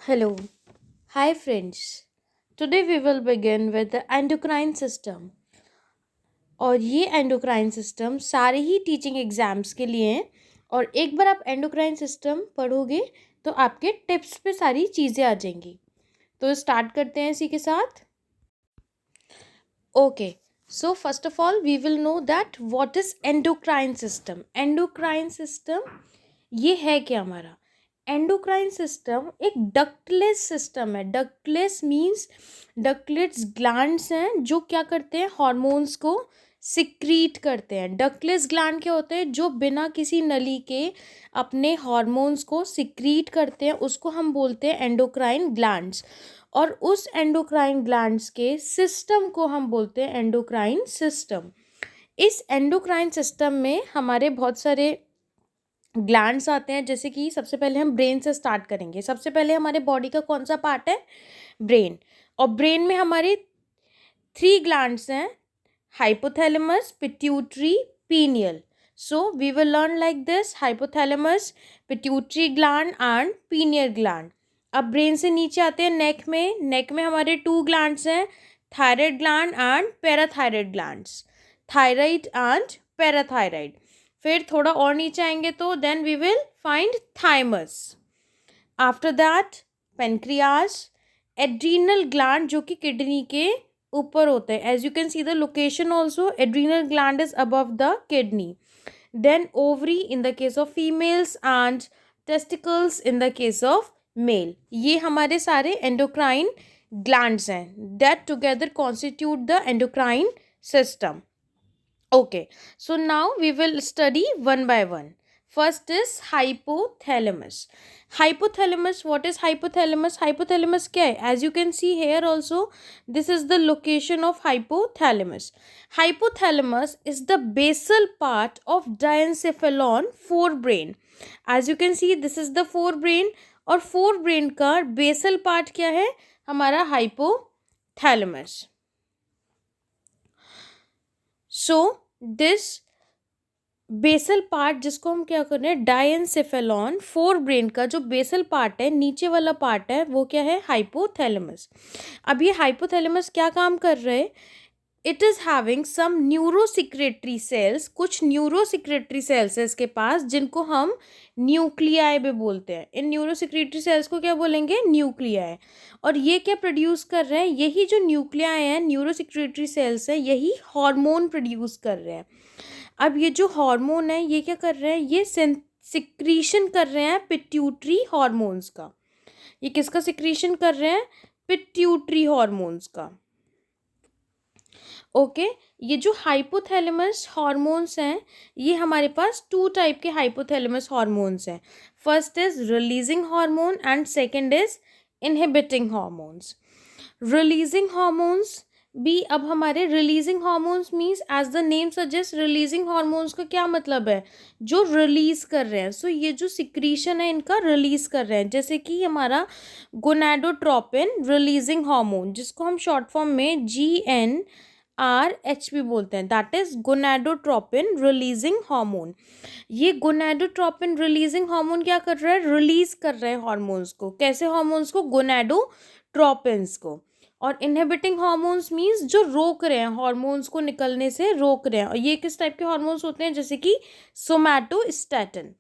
Hello. Hi friends. Today we will begin with the endocrine system. और ये endocrine system सारे ही teaching exams के लिए हैं और एक बार आप एंडोक्राइन सिस्टम पढ़ोगे तो आपके टिप्स पे सारी चीज़ें आ जाएंगी. तो स्टार्ट करते हैं इसी के साथ. Okay. So first of all we will know that what is endocrine system. Endocrine system ये है क्या हमारा. एंडोक्राइन सिस्टम एक डक्टलेस सिस्टम है. डक्टलेस मीन्स डक्टलेट्स ग्लैंड्स हैं जो क्या करते हैं, हार्मोन्स को सिक्रीट करते हैं. डक्टलेस ग्लैंड क्या होते हैं, जो बिना किसी नली के अपने हार्मोन्स को सिक्रीट करते हैं, उसको हम बोलते हैं एंडोक्राइन ग्लैंड्स. और उस एंडोक्राइन ग्लैंड्स के सिस्टम को हम बोलते हैं एंडोक्राइन सिस्टम. इस एंडोक्राइन सिस्टम में हमारे बहुत सारे ग्लैंड्स आते हैं. जैसे कि सबसे पहले हम ब्रेन से स्टार्ट करेंगे. सबसे पहले हमारे बॉडी का कौन सा पार्ट है, ब्रेन. और ब्रेन में हमारे 3 ग्लैंड्स हैं, hypothalamus, pituitary, pineal. So we will learn like this, hypothalamus, pituitary gland and pineal gland. अब ब्रेन से नीचे आते हैं नेक में. नेक में हमारे 2 ग्लैंड्स हैं, thyroid gland and parathyroid glands. Thyroid and parathyroid. फिर थोड़ा और नीचे आएंगे तो then we will find thymus. After that pancreas, adrenal gland जो कि किडनी के ऊपर होते हैं. As you can see the location also, adrenal gland is above the kidney. Then ovary in the case of females and testicles in the case of male. ये हमारे सारे endocrine glands हैं that together constitute the endocrine system. Okay, so now we will study one by one. First is hypothalamus. Hypothalamus, what is hypothalamus? Hypothalamus क्या है? As you can see here also, this is the location of hypothalamus. Hypothalamus is the basal part of diencephalon forebrain. As you can see, this is the forebrain और forebrain का basal part क्या है? हमारा hypothalamus. So this basal part जिसको हम क्या कर रहे हैं, डायनसेफेलॉन, फोर ब्रेन का जो बेसल पार्ट है, नीचे वाला पार्ट है, वो क्या है, हाइपोथैलेमस. अब ये हाइपोथैलेमस क्या काम कर रहे हैं, it is having some neurosecretory cells. कुछ न्यूरोसिक्रेटरी सेल्स है इसके पास जिनको हम न्यूक्लियाई भी बोलते हैं. इन न्यूरोसिक्रेटरी सेल्स को क्या बोलेंगे, न्यूक्लियाई. और ये क्या प्रोड्यूस कर रहे हैं, यही जो न्यूक्लियाई हैं, न्यूरोसिक्रेटरी सेल्स हैं, यही हार्मोन प्रोड्यूस कर रहे हैं. अब ये जो हार्मोन है ये क्या कर रहे हैं, ये सिक्रीशन कर रहे हैं पिट्यूटरी हार्मोन्स का. ये किसका सिक्रीशन कर रहे हैं, पिट्यूटरी हार्मोन्स का. ओके. ये जो हाइपोथैलेमस हार्मोन्स हैं, ये हमारे पास 2 टाइप के हाइपोथैलेमस हार्मोन्स हैं. First is releasing hormone and second is inhibiting hormones. Releasing hormones भी, अब हमारे releasing hormones means as the name suggest, releasing hormones का क्या मतलब है, जो रिलीज कर रहे हैं. सो ये जो सिक्रीशन है इनका रिलीज कर रहे हैं. जैसे कि हमारा गोनाडोट्रोपिन रिलीजिंग हार्मोन, जिसको हम शॉर्ट फॉर्म में GnRH भी बोलते हैं, that is gonadotropin releasing hormone. ये गोनाडोट्रोपिन रिलीजिंग हार्मोन क्या कर रहा है, रिलीज कर रहे हैं हार्मोन्स को. कैसे हार्मोन्स को, गोनाडोट्रोपिन्स को. और इनहिबिटिंग हार्मोन्स मीन्स जो रोक रहे हैं, हार्मोन्स को निकलने से रोक रहे हैं. और ये किस टाइप के हार्मोन्स होते हैं, जैसे कि सोमैटोस्टैटिन.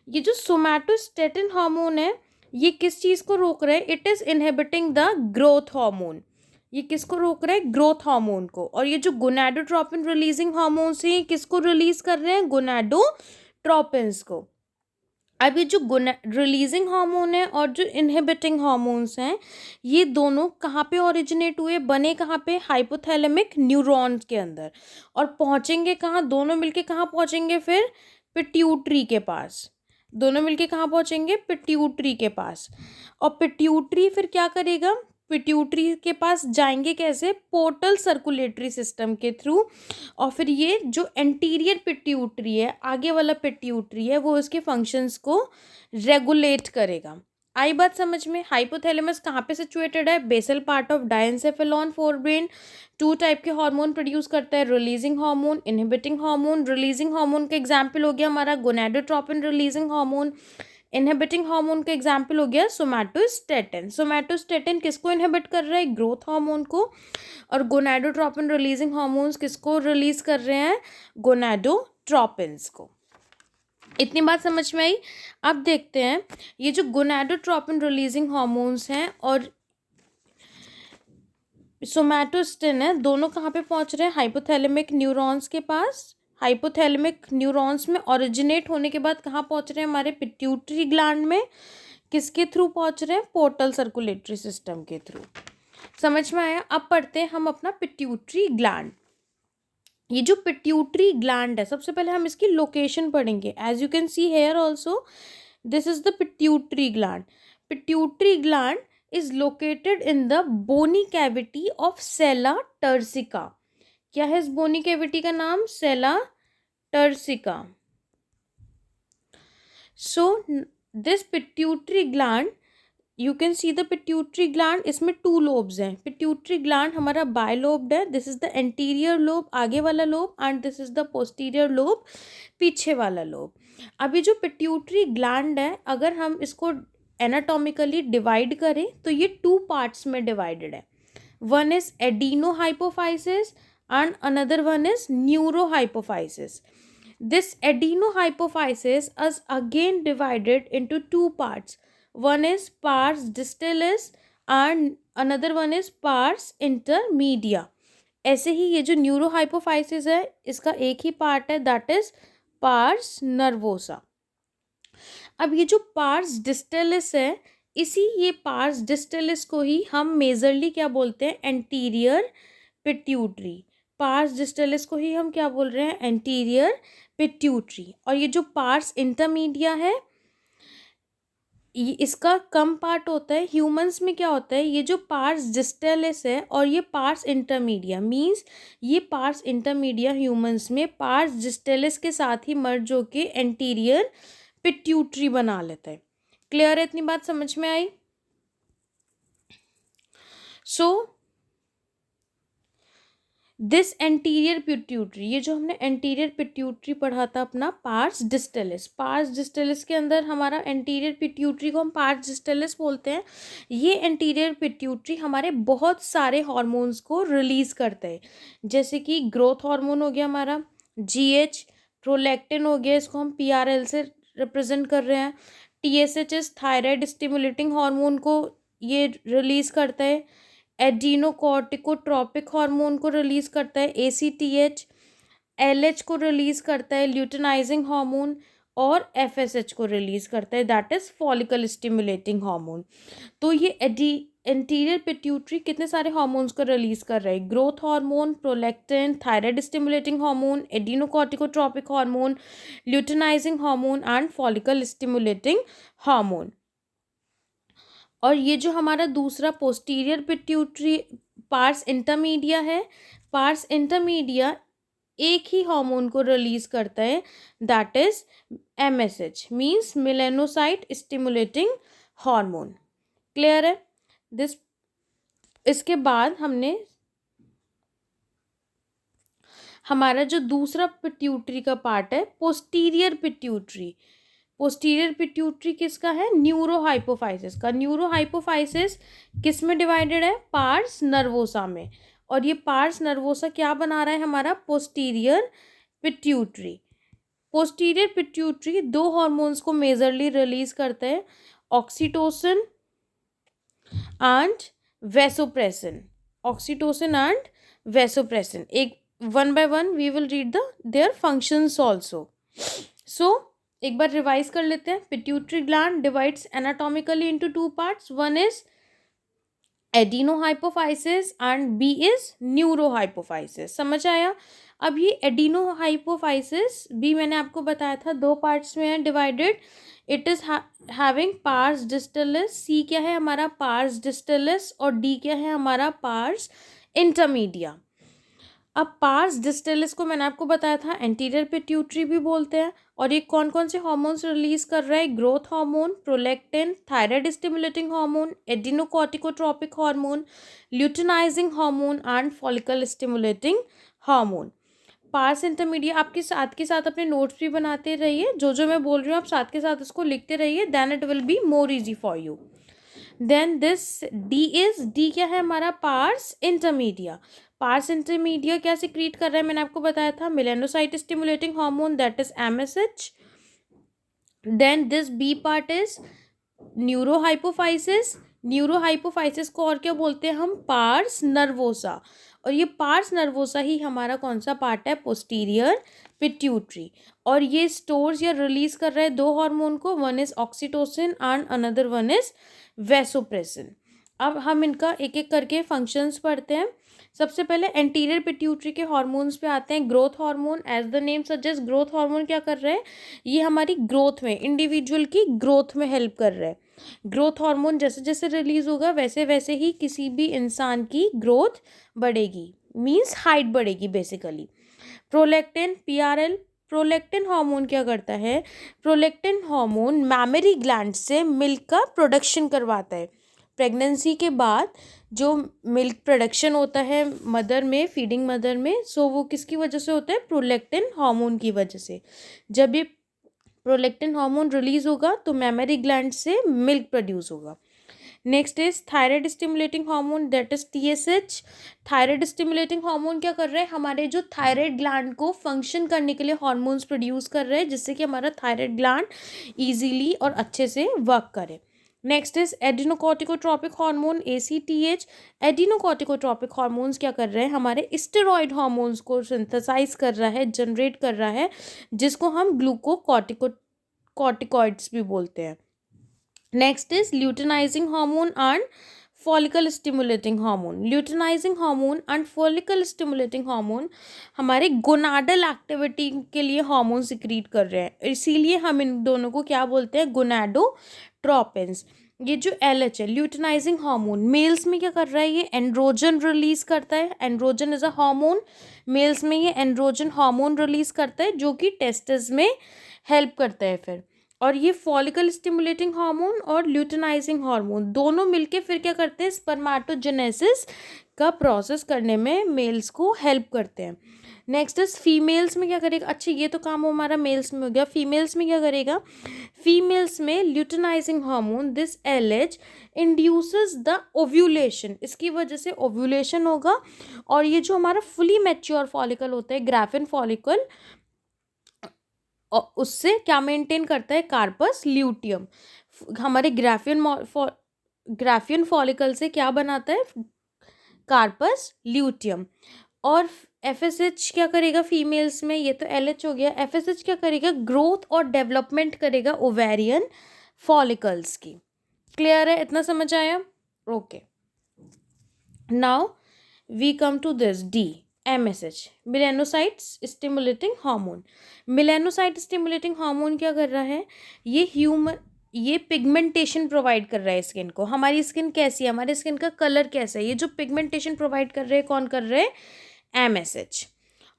ये जो सोमैटोस्टैटिन हार्मोन है, ये किस चीज़ को रोक रहे हैं, it is inhibiting the growth hormone. ये किसको रोक रहे हैं, ग्रोथ हार्मोन को. और ये जो गोनाडोट्रोपिन रिलीजिंग हार्मोन्स हैं, किसको रिलीज कर रहे हैं, गोनाडोट्रोपिन्स को. अब ये जो रिलीजिंग हार्मोन है और जो इनहिबिटिंग हार्मोन्स हैं, ये दोनों कहाँ पे ओरिजिनेट हुए, बने कहाँ पे, हाइपोथैलेमिक न्यूरॉन्स के अंदर. और पहुँचेंगे कहाँ, दोनों मिलके कहाँ पहुँचेंगे, फिर पिट्यूटरी के पास. दोनों मिलके कहाँ पहुँचेंगे, पिट्यूटरी के पास. और पिट्यूटरी फिर क्या करेगा, पिट्यूटरी के पास जाएंगे कैसे, पोर्टल सर्कुलेटरी सिस्टम के थ्रू. और फिर ये जो एंटीरियर पिट्यूटरी है, आगे वाला पिट्यूटरी है, वो इसके फंक्शंस को रेगुलेट करेगा. आई बात समझ में. हाइपोथैलेमस कहाँ पे सिचुएटेड है, basal part of diencephalon forebrain. 2 type के हार्मोन प्रोड्यूस करता है, releasing hormone, inhibiting hormone. Releasing hormone का एग्जाम्पल हो गया हमारा gonadotropin releasing hormone. Inhibiting hormone का एग्जाम्पल हो गया सोमैटोस्टेटिन। सोमैटोस्टेटिन किसको इनहिबिट कर रहा है? ग्रोथ हार्मोन को। और गोनाडोट्रोपिन रिलीजिंग हार्मोन्स किसको रिलीज कर रहे हैं? गोनाडोट्रोपिन्स को। इतनी बात समझ में आई। अब देखते हैं ये जो गोनाडोट्रोपिन रिलीजिंग हार्मोन्स हैं और सोमैटोस्टिन है, दोनों कहाँ पे पहुंच रहे हैं? हाइपोथैलेमिक न्यूरॉन्स के पास। हाइपोथैलेमिक न्यूरॉन्स में ओरिजिनेट होने के बाद कहाँ पहुंच रहे हैं? हमारे पिट्यूटरी ग्लैंड में। किसके थ्रू पहुंच रहे हैं? पोर्टल सर्कुलेटरी सिस्टम के थ्रू। समझ में आया? अब पढ़ते हैं हम अपना पिट्यूटरी ग्लैंड। ये जो पिट्यूटरी ग्लैंड है, सबसे पहले हम इसकी लोकेशन पढ़ेंगे। As you can see here also, this is the pituitary gland. Pituitary gland is located in the bony cavity of sella turcica। क्या है इस bony cavity का नाम? sella turcica। so this pituitary gland, you can see the pituitary gland, इसमें 2 lobes हैं। pituitary gland हमारा bilobed है, this is the anterior lobe, आगे वाला lobe, and this is the posterior lobe, पीछे वाला lobe। अभी जो pituitary gland है, अगर हम इसको एनाटॉमिकली डिवाइड करें तो ये 2 पार्ट्स में डिवाइडेड है। One is adenohypophysis and another one is neurohypophysis. This adenohypophysis is again divided into 2 parts. One is pars distalis and another one is pars intermedia. ऐसे ही ये जो न्यूरोहाइपोफाइसिस है, इसका एक ही पार्ट है, दैट इज पार्स नर्वोसा। अब ये जो पार्स डिस्टलिस है, ये पार्स डिस्टलिस को ही हम मेजरली क्या बोलते हैं? Anterior pituitary. पार्स डिस्टलिस को ही हम क्या बोल रहे हैं? Anterior pituitary. और ये जो पार्स इंटरमीडिया है, ये इसका कम पार्ट होता है। ह्यूमंस में क्या होता है? ये जो पार्स डिस्टलिस है और ये पार्स इंटरमीडिया, मींस ये पार्स इंटरमीडिया ह्यूमंस में पार्स डिस्टलिस के साथ ही मर्ज होके एंटीरियर पिट्यूटरी बना लेता है। क्लियर है? इतनी बात समझ में आई? सो दिस एंटीरियर पिट्यूटरी, ये जो हमने एंटीरियर पिट्यूटरी पढ़ा था अपना पार्स डिस्टलिस, पार्स डिस्टलिस के अंदर हमारा एंटीरियर पिट्यूटरी को हम पार्स डिस्टलिस बोलते हैं। ये एंटीरियर पिट्यूटरी हमारे बहुत सारे हार्मोन्स को रिलीज करता है, जैसे कि ग्रोथ हार्मोन हो गया हमारा GH, प्रोलैक्टिन हो गया, इसको हम PRL से रिप्रेजेंट कर रहे हैं। TSH थायराइड स्टिमुलेटिंग हार्मोन को ये रिलीज करता है। एडिनोकॉर्टिकोट्रोपिक हार्मोन को रिलीज करता है ACTH। LH को रिलीज करता है ल्यूटिनाइजिंग हार्मोन। और FSH को रिलीज करता है, that is follicle stimulating hormone. तो ये एंटीरियर पिट्यूटरी कितने सारे हार्मोन्स को रिलीज कर रहा है? Growth hormone, prolactin, thyroid stimulating hormone, adenocorticotropic hormone, luteinising hormone and follicle stimulating hormone. और ये जो हमारा दूसरा पोस्टीरियर पिट्यूटरी पार्स इंटरमीडिया है, पार्स इंटरमीडिया एक ही हार्मोन को रिलीज करता है, that is MSH, means melanocyte stimulating hormone. Clear है? इसके बाद हमने हमारा जो दूसरा पिट्यूटरी का पार्ट है पोस्टीरियर पिट्यूटरी। पोस्टीरियर पिट्यूटरी किसका है? न्यूरोहाइपोफाइसिस का। न्यूरोहाइपोफाइसिस किस में डिवाइडेड है? पार्स नर्वोसा में। और ये पार्स नर्वोसा क्या बना रहा है? हमारा posterior pituitary. Posterior pituitary 2 hormones को मेजरली रिलीज करता है, oxytocin and vasopressin. Oxytocin and vasopressin, एक one by one we will read their functions also. So एक बार रिवाइज कर लेते हैं। Pituitary gland divides anatomically into 2 parts. One is adenohypophysis and B is neurohypophysis. समझ आया? अब ये एडिनोहाइपोफाइसिस भी मैंने आपको बताया था 2 पार्ट्स में है divided. It is having parse distalis. C क्या है? हमारा पार्स डिस्टलिस। और D क्या है? हमारा पार्स इंटरमीडिया। अब पार्स डिस्टलिस को मैंने आपको बताया था एंटीरियर पिट्यूटरी भी बोलते हैं। और ये कौन कौन से हार्मोन्स रिलीज कर रहा है? Growth hormone, prolactin, thyroid stimulating hormone, adenocorticotropic hormone, luteinising hormone and follicle stimulating hormone. Pars intermediate आपके साथ के साथ अपने नोट्स भी बनाते रहिए, जो जो मैं बोल रही हूँ आप साथ के साथ उसको लिखते रहिए, then it will be more easy for you. Then this D क्या है हमारा, पार्स इंटरमीडिया. पार्स इंटरमीडिया क्या सिक्रीट कर रहा है, मैंने आपको बताया था, melanocyte stimulating hormone, that is MSH. Then this B part is neurohypophysis. Neurohypophysis को और क्या बोलते हैं हम, पार्स नर्वोसा. और ये पार्स नर्वोसा ही हमारा कौन सा पार्ट है, पोस्टीरियर पिट्यूटरी. और ये स्टोर्स या रिलीज कर रहा है दो हार्मोन को, one is oxytocin and another one is vasopressin. अब हम इनका एक एक करके फंक्शंस पढ़ते हैं. सबसे पहले एंटीरियर पिट्यूटरी के हार्मोन्स पे आते हैं. Growth hormone, as the name suggest, growth hormone क्या कर रहे हैं, ये हमारी ग्रोथ में, इंडिविजुअल की ग्रोथ में हेल्प कर रहे हैं. ग्रोथ हार्मोन जैसे जैसे रिलीज होगा वैसे वैसे ही किसी भी इंसान की ग्रोथ बढ़ेगी, मीन्स हाइट बढ़ेगी basically. Prolactin, PRL. Prolactin hormone क्या करता है, प्रोलैक्टिन हार्मोन मैमरी ग्लैंड से मिल्क का प्रोडक्शन करवाता है. प्रेगनेंसी के बाद जो मिल्क प्रोडक्शन होता है मदर में, फीडिंग मदर में, सो वो किसकी वजह से होता है, प्रोलैक्टिन हार्मोन की वजह से. जब ये प्रोलैक्टिन हार्मोन रिलीज होगा तो मेमरी ग्लैंड से मिल्क प्रोड्यूस होगा. Next is thyroid stimulating hormone, that is TSH. Thyroid stimulating hormone क्या कर रहे हैं, हमारे जो थायराइड ग्लैंड को फंक्शन करने के लिए हार्मोन्स प्रोड्यूस कर रहे हैं, जिससे कि हमारा थायराइड ग्लैंड इजीली और अच्छे से वर्क करे. Next is adenocorticotropic hormone, ACTH. Adenocorticotropic hormones क्या कर रहे हैं, हमारे स्टेरॉइड हार्मोन्स को सिंथेसाइज कर रहा है, जनरेट कर रहा है, जिसको हम ग्लूकोकॉर्टिकॉइड्स भी बोलते हैं. Next is luteinising hormone and follicle stimulating hormone. Luteinising hormone and follicle stimulating hormone हमारे गोनाडल एक्टिविटी के लिए हार्मोन सिक्रीट कर रहे हैं, इसीलिए हम इन दोनों को क्या बोलते हैं, गोनाडोट्रोपिन्स. ये जो LH है, ल्यूटेनाइजिंग हार्मोन, मेल्स में क्या कर रहा है, ये एंड्रोजन रिलीज करता है. Androgen is a hormone, males में ये एंड्रोजन हार्मोन रिलीज करता है जो कि टेस्टिस में हेल्प करता है फिर. और ये फॉलिकल स्टिमुलेटिंग हार्मोन और ल्यूटेनाइजिंग हार्मोन दोनों मिलके फिर क्या करते हैं, स्पर्माटोजेनेसिस का प्रोसेस करने में मेल्स को हेल्प करते हैं. नेक्स्ट इज फीमेल्स में क्या करेगा, अच्छा ये तो काम हमारा मेल्स में हो गया. फीमेल्स में क्या करेगा, फीमेल्स में luteinising hormone, this LH induces the ovulation, इसकी वजह से ओव्यूलेशन होगा. और ये जो हमारा फुली मैच्योर फॉलिकल होता है, ग्राफिन फॉलिकल, और उससे क्या मेंटेन करता है, कार्पस ल्यूटियम. हमारे ग्राफियन फॉलिकल से क्या बनाता है, कार्पस ल्यूटियम. और FSH क्या करेगा फीमेल्स में, ये तो LH हो गया. FSH क्या करेगा, ग्रोथ और डेवलपमेंट करेगा ओवेरियन फॉलिकल्स की. क्लियर है, इतना समझ आया, okay. Now we come to this D, MSH, melanocyte stimulating hormone. Melanocyte stimulating hormone क्या कर रहा है, ये पिगमेंटेशन प्रोवाइड कर रहा है स्किन को. हमारी स्किन कैसी है, हमारे स्किन का कलर कैसा है, ये जो पिगमेंटेशन प्रोवाइड कर रहे हैं कौन कर रहे हैं, MSH.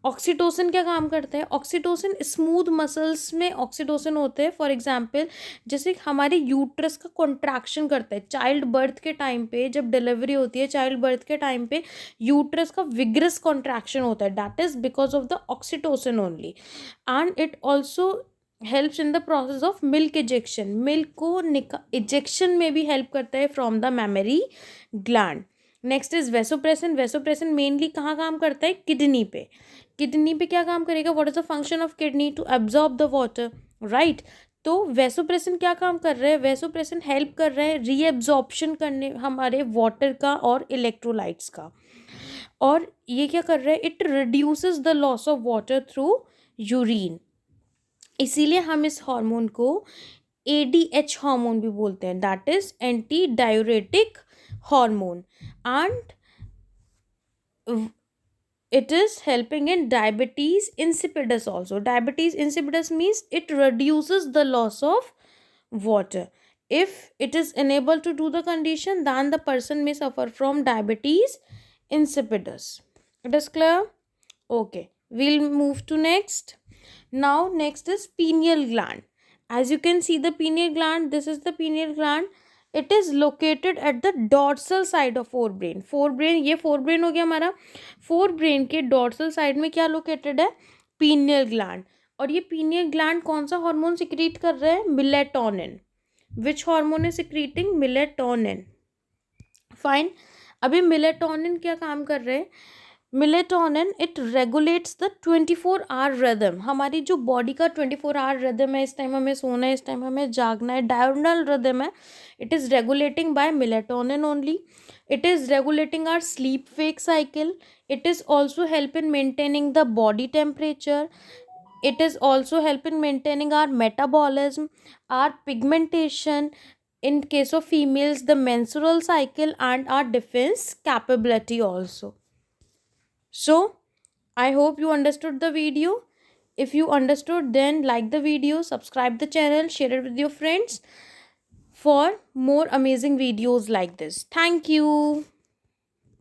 ऑक्सीटोसिन क्या काम करता है, ऑक्सीटोसिन स्मूथ मसल्स में ऑक्सीटोसिन होते हैं. फॉर एग्जांपल जैसे हमारे यूट्रस का कॉन्ट्रैक्शन करता है चाइल्ड बर्थ के टाइम पे, जब डिलीवरी होती है चाइल्ड बर्थ के टाइम पे यूट्रस का विग्रस कॉन्ट्रैक्शन होता है, that is because of the oxytocin only. And it also helps in the process of milk ejection, milk को इजेक्शन में भी हेल्प करता है from the mammary gland. Next is vasopressin. Vasopressin mainly कहाँ काम करता है, किडनी पे. किडनी पे क्या काम करेगा, what is the function of kidney, to absorb the water, right. तो वेसोप्रेसिन क्या काम कर रहे हैं, वेसोप्रेसिन हेल्प कर रहे हैं रीएब्जॉर्प्शन करने हमारे वाटर का और इलेक्ट्रोलाइट्स का. और ये क्या कर रहा है, it reduces the loss of water through urine. इसीलिए हम इस हार्मोन को ADH हार्मोन भी बोलते हैं, that is anti diuretic hormone. And it is helping in diabetes insipidus also. Diabetes insipidus means it reduces the loss of water. If it is unable to do the condition, then the person may suffer from diabetes insipidus. It is clear, okay. We'll move to next. Now next is pineal gland. As you can see the pineal gland, this is the pineal gland. It is located at the dorsal side of fore brain. Fore brain, ये fore brain हो गया हमारा. Fore brain के dorsal side में क्या located है? Pineal gland. और ये पीनियल ग्लैंड कौन सा हार्मोन सिक्रीट कर रहा है? Melatonin. Which hormone is secreting? Melatonin. Fine. अभी मिलेटोनिन क्या काम कर रहे हैं? Melatonin it regulates the 24 hour rhythm. हमारी जो बॉडी का 24 आवर रिदम है, इस टाइम हमें सोना है, इस टाइम हमें जागना है, डायurnal रिदम है, it is regulating by melatonin only. It is regulating our sleep wake cycle. It is also help in maintaining the body temperature. It is also help in maintaining our metabolism, our pigmentation, in case of females the menstrual cycle, and our defense capability also. So I hope you understood the video. If you understood, then like the video, subscribe the channel, share it with your friends for more amazing videos like this. Thank you.